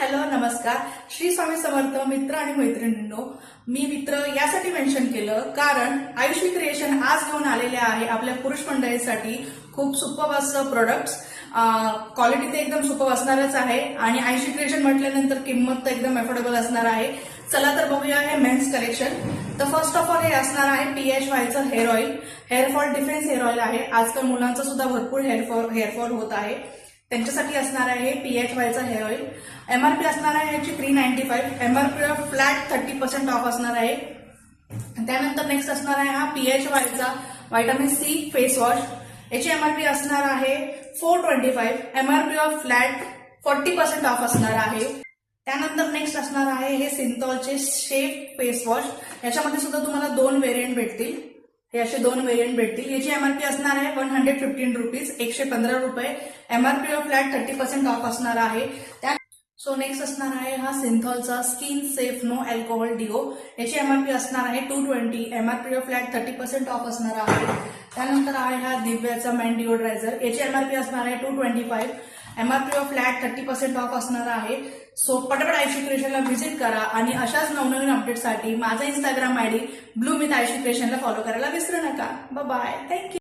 Hello नमस्कार. श्री स्वामी समर्थ. मित्र आणि मैत्रिणींनो, मी मित्र यासाठी मेन्शन केलं कारण आयुषी क्रिएशन आज घेऊन आलेले आहे आपल्या पुरुष मंडळीसाठी खूप सुपर असं प्रोडक्ट्स. क्वालिटी ते एकदम सुपर असणारच आहे आणि आयुषी क्रिएशन म्हटल्यानंतर किंमत तर एकदम अफोर्डेबल असणार आहे. चला तर बघूया हे मेन्स कलेक्शन. तर फर्स्ट ऑफ ऑल हे असणार आहे PHYचं hair oil. Hair fall defence hair oil आहे. आजकाल मुलांचं सुद्धा भरपूर हेअरफॉल होत आहे, त्यांच्यासाठी असणार आहे PHYचं हेअर ऑइल. MRP असणार आहे याची 395. MRP फ्लॅट 30% ऑफ असणार आहे. त्यानंतर नेक्स्ट असणार आहे हा PHYचा व्हिटॅमिन C फेस वॉश. याची MRP असणार आहे 425. MRP फ्लॅट 40% ऑफ असणार आहे. त्यानंतर नेक्स्ट असणार आहे हे सिंथॉलचे शेप फेस वॉश. याच्यामध्ये सुद्धा तुम्हाला 2 व्हेरियंट भेटतील. हे असे 2 व्हेरियंट भेटतील. याची MRP असणार आहे 115 रुपीज, 115 रुपये. MRP फ्लॅट 30% ऑफ असणार आहे. सो नेक्स्ट असणार आहे हा सिंथॉलचा skin safe no alcohol deo. याची MRP असणार आहे 220. MRP फ्लॅट 30% ऑफ असणार आहे. त्यानंतर आहे हा दिव्याचा मॅन डिओड्रायझर. याची MRP असणार आहे 225. MRP फ्लॅट 30% ऑफ असणार आहे. सो पटापट आयुषी क्रिएशनला व्हिजिट करा आणि अशाच नवनवीन अपडेटसाठी माझा Instagram ID blue with Ayushi क्रिएशनला फॉलो करायला विसरू नका. Bye bye. थँक्यू.